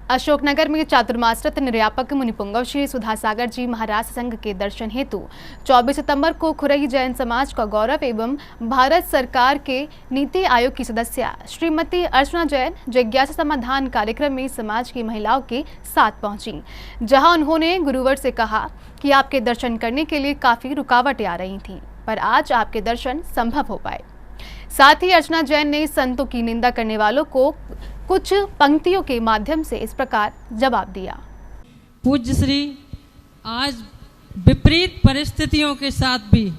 अशोकनगर में चातुर्मास रत्न निर्यापक मुनिपुंगव श्री सुधासागर जी महाराज संघ के दर्शन हेतु 24 सितंबर को खुरई जैन समाज का गौरव एवं भारत सरकार के नीति आयोग की सदस्य श्रीमती अर्चना जैन जिज्ञासा समाधान कार्यक्रम में समाज की महिलाओं के साथ पहुंची, जहां उन्होंने गुरुवर से कहा कि आपके दर्शन करने के लिए काफी रुकावटें आ रही थीं, पर आज आपके दर्शन संभव हो पाए। साथ ही अर्चना जैन ने संतों की निंदा करने वालों को कुछ पंक्तियों के माध्यम से इस प्रकार जवाब दिया। पूज्य श्री, आज विपरीत परिस्थितियों के साथ भी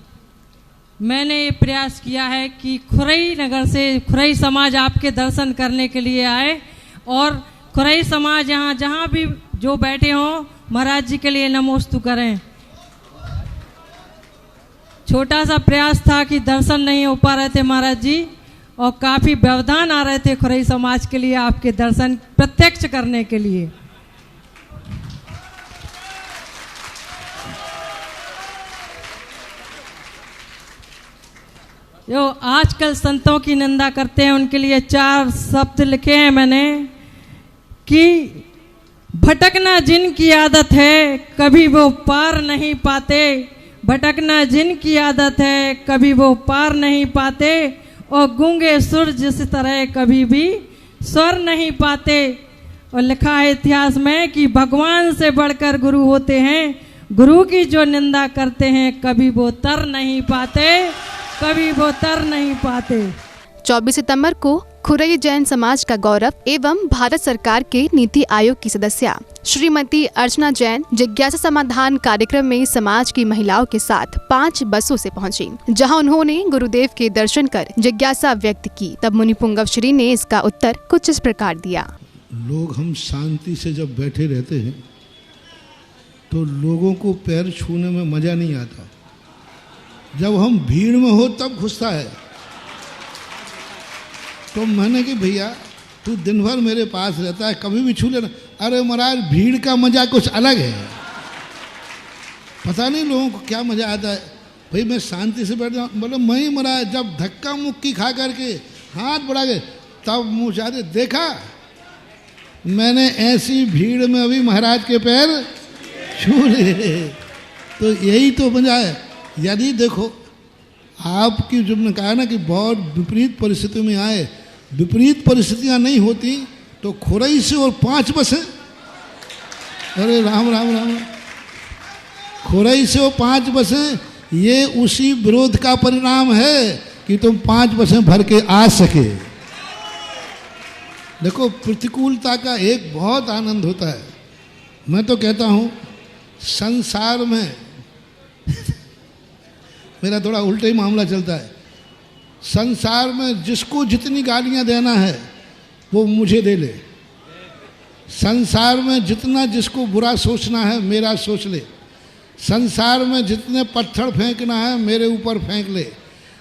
मैंने ये प्रयास किया है कि खुरई नगर से खुरई समाज आपके दर्शन करने के लिए आए और खुरई समाज यहाँ जहाँ भी जो बैठे हों महाराज जी के लिए नमोस्तु करें। छोटा सा प्रयास था कि दर्शन नहीं हो पा रहे थे महाराज जी, और काफ़ी व्यवधान आ रहे थे खुरई समाज के लिए आपके दर्शन प्रत्यक्ष करने के लिए। जो आजकल संतों की निंदा करते हैं उनके लिए 4 शब्द लिखे हैं मैंने कि भटकना जिनकी आदत है कभी वो पार नहीं पाते, भटकना जिनकी आदत है कभी वो पार नहीं पाते, और गूंगे सुर जिस तरह कभी भी स्वर नहीं पाते। और लिखा है इतिहास में कि भगवान से बढ़कर गुरु होते हैं, गुरु की जो निंदा करते हैं कभी वो तर नहीं पाते, कभी वो तर नहीं पाते। 24 सितंबर को खुरई जैन समाज का गौरव एवं भारत सरकार के नीति आयोग की सदस्य श्रीमती अर्चना जैन जिज्ञासा समाधान कार्यक्रम में समाज की महिलाओं के साथ 5 बसों से पहुंची, जहां उन्होंने गुरुदेव के दर्शन कर जिज्ञासा व्यक्त की। तब मुनिपुंगव श्री ने इसका उत्तर कुछ इस प्रकार दिया। लोग हम शांति से जब बैठे रहते हैं तो लोगों को पैर छूने में मजा नहीं आता, जब हम भीड़ में हो तब घुसता है। तो मैंने कि भैया तू दिन भर मेरे पास रहता है, कभी भी छू लेना। अरे महाराज भीड़ का मजा कुछ अलग है, पता नहीं लोगों को क्या मजा आता है। भाई मैं शांति से बैठ जाऊँ, बोले मैं महाराज जब धक्का मुक्की खा करके हाथ बढ़ा के तब मुँह चाहते देखा, मैंने ऐसी भीड़ में अभी महाराज के पैर छू ले। तो यही तो मजा है। यदि देखो आपकी जो ने कहा ना कि बहुत विपरीत परिस्थितियों में आए, विपरीत परिस्थितियां नहीं होती तो खुरई से और 5 बसें, अरे राम राम राम, खुरई से और 5 बसें, ये उसी विरोध का परिणाम है कि तुम 5 बसें भर के आ सके। देखो प्रतिकूलता का एक बहुत आनंद होता है। मैं तो कहता हूँ संसार में मेरा थोड़ा उल्टा ही मामला चलता है। संसार में जिसको जितनी गालियां देना है वो मुझे दे ले, संसार में जितना जिसको बुरा सोचना है मेरा सोच ले, संसार में जितने पत्थर फेंकना है मेरे ऊपर फेंक ले,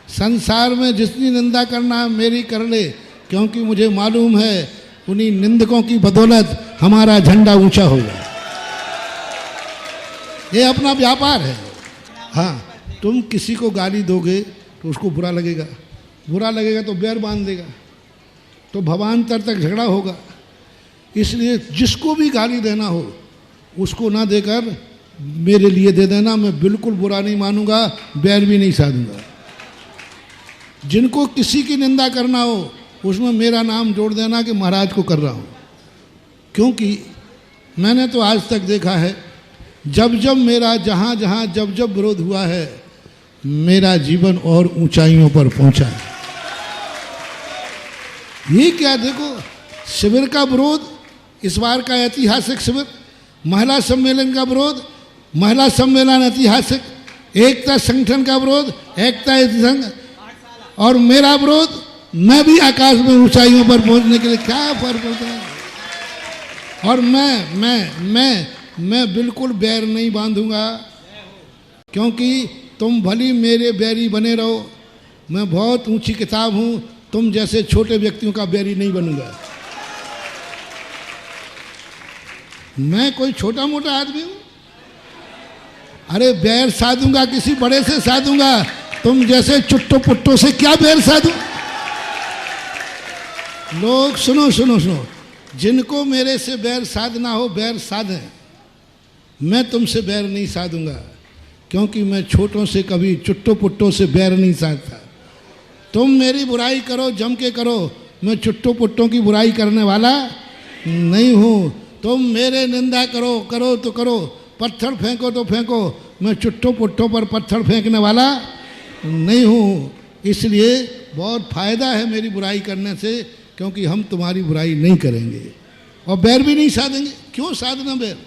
संसार में जितनी निंदा करना है मेरी कर ले, क्योंकि मुझे मालूम है उन्हीं निंदकों की बदौलत हमारा झंडा ऊंचा होगा। ये अपना व्यापार है। हाँ, तुम किसी को गाली दोगे तो उसको बुरा लगेगा, बुरा लगेगा तो बैर बांध देगा, तो भवांतर तक झगड़ा होगा। इसलिए जिसको भी गाली देना हो उसको ना देकर मेरे लिए दे देना, मैं बिल्कुल बुरा नहीं मानूंगा, बैर भी नहीं साधूंगा। जिनको किसी की निंदा करना हो उसमें मेरा नाम जोड़ देना कि महाराज को कर रहा हूँ। क्योंकि मैंने तो आज तक देखा है जब जब मेरा जहाँ जहाँ जब जब विरोध हुआ है मेरा जीवन और ऊंचाइयों पर पहुंचा है। ये क्या देखो, शिविर का विरोध, इस बार का ऐतिहासिक शिविर, महिला सम्मेलन का विरोध, महिला सम्मेलन ऐतिहासिक, एकता संगठन का विरोध, एकता संघ, और मेरा विरोध, मैं भी आकाश में ऊंचाइयों पर पहुंचने के लिए क्या फर्क पड़ता है। और मैं बिल्कुल बैर नहीं बांधूंगा, क्योंकि तुम भली मेरे बैरी बने रहो, मैं बहुत ऊंची किताब हूं, तुम जैसे छोटे व्यक्तियों का बैरी नहीं बनूंगा। मैं कोई छोटा मोटा आदमी हूं? अरे बैर साधूंगा किसी बड़े से साधूंगा, तुम जैसे चुट्टो पुट्टो से क्या बैर साधू। लोग सुनो सुनो सुनो, जिनको मेरे से बैर साधना हो बैर साधें, मैं तुमसे बैर नहीं साधूंगा, क्योंकि मैं छोटों से कभी चुट्टो पुट्टों से बैर नहीं साधता। तुम मेरी बुराई करो, जम के करो, मैं चुट्टो पुट्टों की बुराई करने वाला नहीं हूँ। तुम मेरे निंदा करो, करो तो करो, पत्थर फेंको तो फेंको, मैं चुट्टो पुट्टों पर पत्थर फेंकने वाला नहीं हूँ। इसलिए बहुत फ़ायदा है मेरी बुराई करने से, क्योंकि हम तुम्हारी बुराई नहीं करेंगे और बैर भी नहीं साधेंगे। क्यों साधना बैर?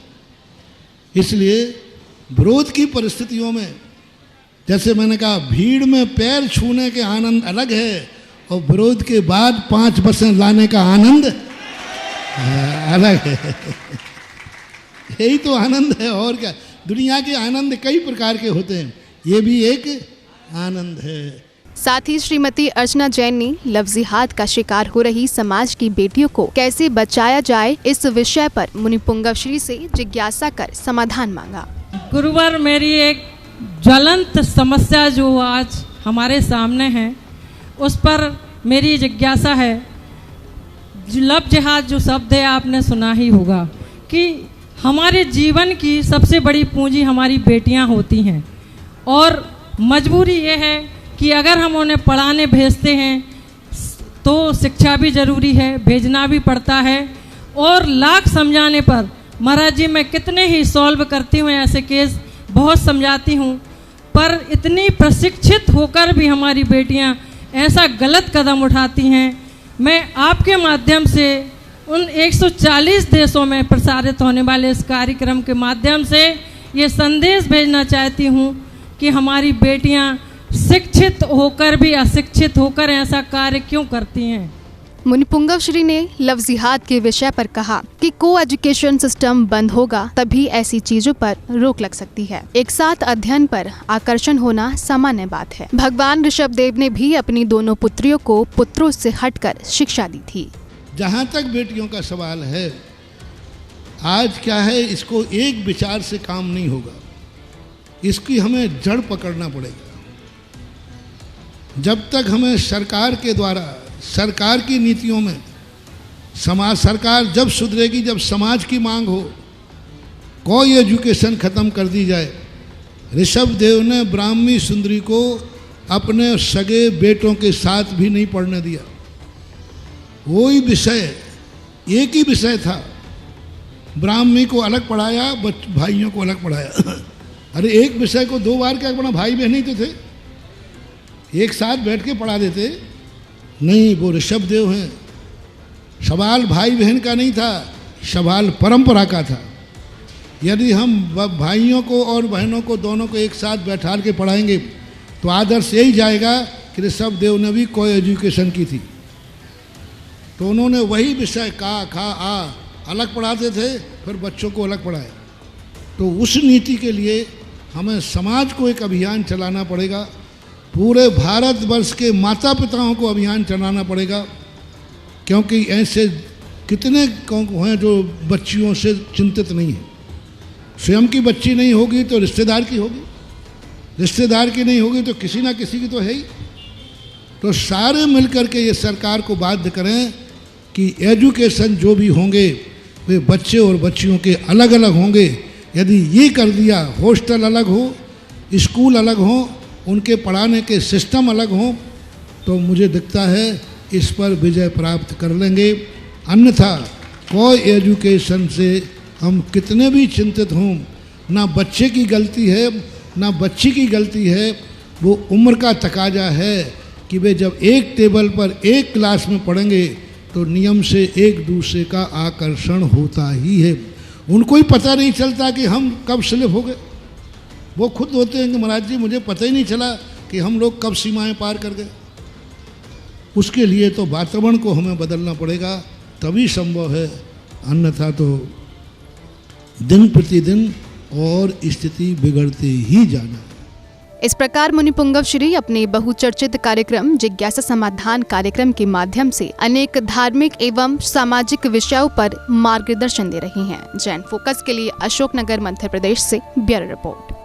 इसलिए विरोध की परिस्थितियों में, जैसे मैंने कहा, भीड़ में पैर छूने के आनंद अलग है और विरोध के बाद 5 बसें लाने का आनंद अलग है। यही तो आनंद है, और क्या। दुनिया के आनंद कई प्रकार के होते हैं, ये भी एक आनंद है। साथ ही श्रीमती अर्चना जैन ने लफ्जिहात का शिकार हो रही समाज की बेटियों को कैसे बचाया जाए, इस विषय पर मुनि पुंगवश्री से जिज्ञासा कर समाधान मांगा। गुरुवर, मेरी एक ज्वलंत समस्या जो आज हमारे सामने है, उस पर मेरी जिज्ञासा है। लव जिहाद जो शब्द है आपने सुना ही होगा कि हमारे जीवन की सबसे बड़ी पूंजी हमारी बेटियां होती हैं, और मजबूरी ये है कि अगर हम उन्हें पढ़ाने भेजते हैं तो शिक्षा भी ज़रूरी है, भेजना भी पड़ता है। और लाख समझाने पर, महाराज जी मैं कितने ही सॉल्व करती हूँ ऐसे केस, बहुत समझाती हूँ, पर इतनी प्रशिक्षित होकर भी हमारी बेटियाँ ऐसा गलत कदम उठाती हैं। मैं आपके माध्यम से उन 140 देशों में प्रसारित होने वाले इस कार्यक्रम के माध्यम से ये संदेश भेजना चाहती हूँ कि हमारी बेटियाँ शिक्षित होकर भी अशिक्षित होकर ऐसा कार्य क्यों करती हैं। मुनि पुंगवश्री ने लफ्जिहात के विषय पर कहा कि को एजुकेशन सिस्टम बंद होगा तभी ऐसी चीजों पर रोक लग सकती है। एक साथ अध्ययन पर आकर्षण होना सामान्य बात है। भगवान ऋषभदेव ने भी अपनी दोनों पुत्रियों को पुत्रों से हटकर शिक्षा दी थी। जहाँ तक बेटियों का सवाल है, आज क्या है, इसको एक विचार से काम नहीं होगा, इसकी हमें जड़ पकड़ना पड़ेगा। जब तक हमें सरकार के द्वारा, सरकार की नीतियों में, समाज, सरकार जब सुधरेगी जब समाज की मांग हो, कोई एजुकेशन ख़त्म कर दी जाए। ऋषभदेव ने ब्राह्मी सुंदरी को अपने सगे बेटों के साथ भी नहीं पढ़ने दिया। वही विषय, एक ही विषय था, ब्राह्मी को अलग पढ़ाया, भाइयों को अलग पढ़ाया। अरे एक विषय को 2 बार क्या पढ़ा? भाई बहन ही तो थे, एक साथ बैठ के पढ़ा देते। नहीं, वो ऋषभदेव हैं। सवाल भाई बहन का नहीं था, सवाल परंपरा का था। यदि हम भाइयों को और बहनों को दोनों को एक साथ बैठा के पढ़ाएंगे तो आदर्श यही जाएगा कि ऋषभदेव ने भी कोई एजुकेशन की थी, तो उन्होंने वही विषय का, खा, आ अलग पढ़ाते थे, फिर बच्चों को अलग पढ़ाए। तो उस नीति के लिए हमें समाज को एक अभियान चलाना पड़ेगा, पूरे भारतवर्ष के माता पिताओं को अभियान चलाना पड़ेगा, क्योंकि ऐसे कितने हैं जो बच्चियों से चिंतित नहीं है। स्वयं की बच्ची नहीं होगी तो रिश्तेदार की होगी, रिश्तेदार की नहीं होगी तो किसी ना किसी की तो है ही। तो सारे मिलकर के ये सरकार को बाध्य करें कि एजुकेशन जो भी होंगे वे बच्चे और बच्चियों के अलग अलग होंगे। यदि ये कर दिया, हॉस्टल अलग हो, स्कूल अलग हो, उनके पढ़ाने के सिस्टम अलग हों, तो मुझे दिखता है इस पर विजय प्राप्त कर लेंगे। अन्यथा कोई एजुकेशन से हम कितने भी चिंतित हों, ना बच्चे की गलती है ना बच्ची की गलती है, वो उम्र का तकाजा है कि वे जब एक टेबल पर एक क्लास में पढ़ेंगे तो नियम से एक दूसरे का आकर्षण होता ही है। उनको ही पता नहीं चलता कि हम कब स्लिप हो गए। वो खुद होते हैं कि महाराज जी मुझे पता ही नहीं चला कि हम लोग कब सीमाएं पार कर गए। उसके लिए तो वातावरण को हमें बदलना पड़ेगा, तभी संभव है, अन्यथा तो दिन प्रतिदिन और स्थिति बिगड़ते ही जाना। इस प्रकार मुनि पुंगवश्री अपने बहुचर्चित कार्यक्रम जिज्ञासा समाधान कार्यक्रम के माध्यम से अनेक धार्मिक एवं सामाजिक विषयों पर मार्गदर्शन दे रही हैं। जैन फोकस के लिए अशोकनगर मध्य प्रदेश से ब्यूरो रिपोर्ट।